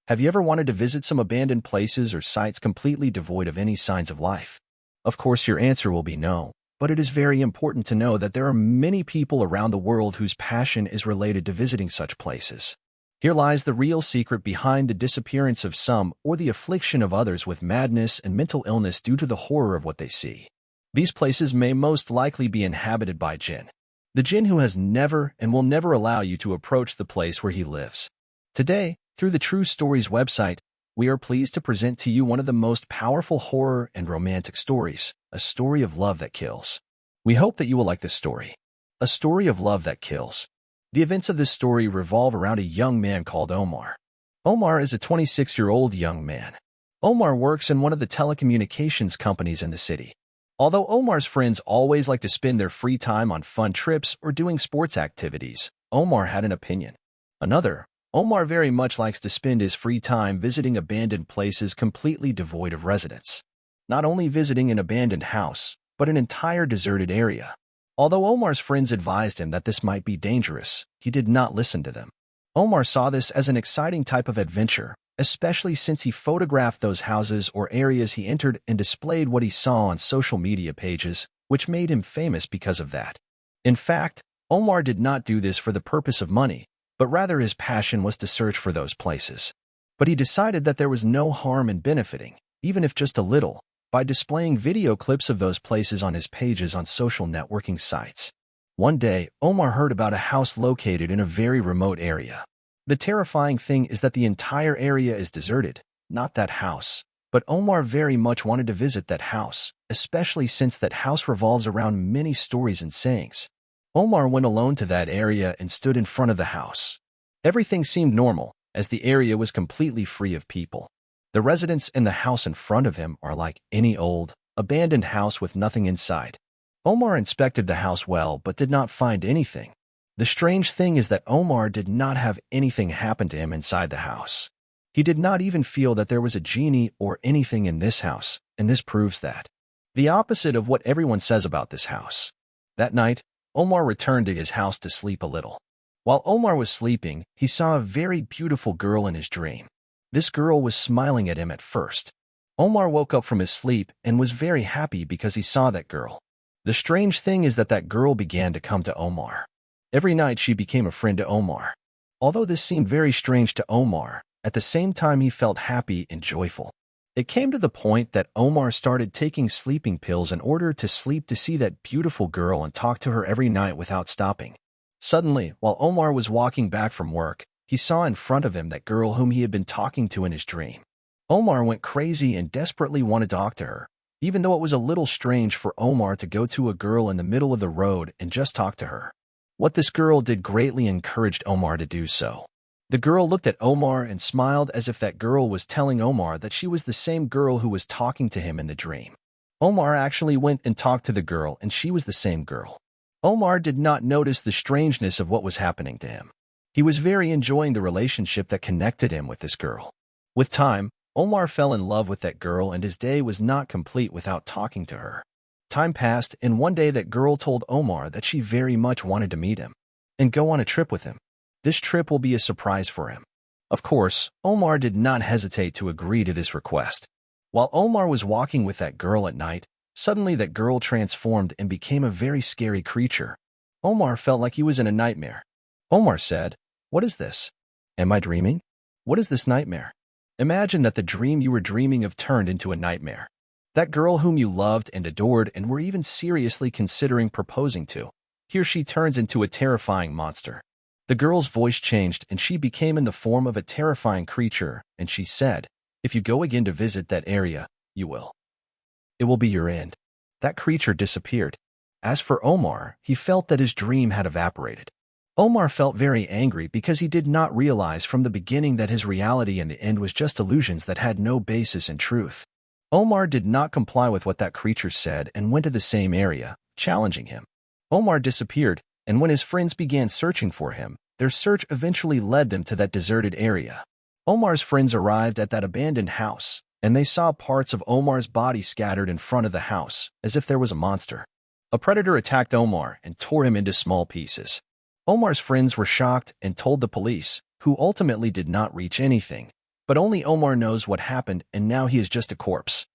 Have you ever wanted to visit some abandoned places or sites completely devoid of any signs of life? Of course, your answer will be no, but it is very important to know that there are many people around the world whose passion is related to visiting such places. Here lies the real secret behind the disappearance of some or the affliction of others with madness and mental illness due to the horror of what they see. These places may most likely be inhabited by jinn. The jinn who has never and will never allow you to approach the place where he lives. Today, through the True Stories website, we are pleased to present to you one of the most powerful horror and romantic stories, a story of love that kills. We hope that you will like this story. A story of love that kills. The events of this story revolve around a young man called Omar. Omar is a 26-year-old young man. Omar works in one of the telecommunications companies in the city. Although Omar's friends always like to spend their free time on fun trips or doing sports activities, Omar had an opinion. Omar very much likes to spend his free time visiting abandoned places completely devoid of residents. Not only visiting an abandoned house, but an entire deserted area. Although Omar's friends advised him that this might be dangerous, he did not listen to them. Omar saw this as an exciting type of adventure, especially since he photographed those houses or areas he entered and displayed what he saw on social media pages, which made him famous because of that. In fact, Omar did not do this for the purpose of money, but rather his passion was to search for those places. But he decided that there was no harm in benefiting, even if just a little, by displaying video clips of those places on his pages on social networking sites. One day, Omar heard about a house located in a very remote area. The terrifying thing is that the entire area is deserted, not that house. But Omar very much wanted to visit that house, especially since that house revolves around many stories and sayings. Omar went alone to that area and stood in front of the house. Everything seemed normal, as the area was completely free of people. The residents in the house in front of him are like any old, abandoned house with nothing inside. Omar inspected the house well but did not find anything. The strange thing is that Omar did not have anything happen to him inside the house. He did not even feel that there was a genie or anything in this house, and this proves that. The opposite of what everyone says about this house. That night, Omar returned to his house to sleep a little. While Omar was sleeping, he saw a very beautiful girl in his dream. This girl was smiling at him at first. Omar woke up from his sleep and was very happy because he saw that girl. The strange thing is that girl began to come to Omar. Every night she became a friend to Omar. Although this seemed very strange to Omar, at the same time he felt happy and joyful. It came to the point that Omar started taking sleeping pills in order to sleep to see that beautiful girl and talk to her every night without stopping. Suddenly, while Omar was walking back from work, he saw in front of him that girl whom he had been talking to in his dream. Omar went crazy and desperately wanted to talk to her, even though it was a little strange for Omar to go to a girl in the middle of the road and just talk to her. What this girl did greatly encouraged Omar to do so. The girl looked at Omar and smiled as if that girl was telling Omar that she was the same girl who was talking to him in the dream. Omar actually went and talked to the girl, and she was the same girl. Omar did not notice the strangeness of what was happening to him. He was very enjoying the relationship that connected him with this girl. With time, Omar fell in love with that girl, and his day was not complete without talking to her. Time passed, and one day that girl told Omar that she very much wanted to meet him and go on a trip with him. This trip will be a surprise for him. Of course, Omar did not hesitate to agree to this request. While Omar was walking with that girl at night, suddenly that girl transformed and became a very scary creature. Omar felt like he was in a nightmare. Omar said, "What is this? Am I dreaming? What is this nightmare?" Imagine that the dream you were dreaming of turned into a nightmare. That girl whom you loved and adored and were even seriously considering proposing to, here she turns into a terrifying monster. The girl's voice changed and she became in the form of a terrifying creature, and she said, "If you go again to visit that area, you will. It will be your end." That creature disappeared. As for Omar, he felt that his dream had evaporated. Omar felt very angry because he did not realize from the beginning that his reality in the end was just illusions that had no basis in truth. Omar did not comply with what that creature said and went to the same area, challenging him. Omar disappeared, and when his friends began searching for him, their search eventually led them to that deserted area. Omar's friends arrived at that abandoned house, and they saw parts of Omar's body scattered in front of the house, as if there was a monster. A predator attacked Omar and tore him into small pieces. Omar's friends were shocked and told the police, who ultimately did not reach anything. But only Omar knows what happened, and now he is just a corpse.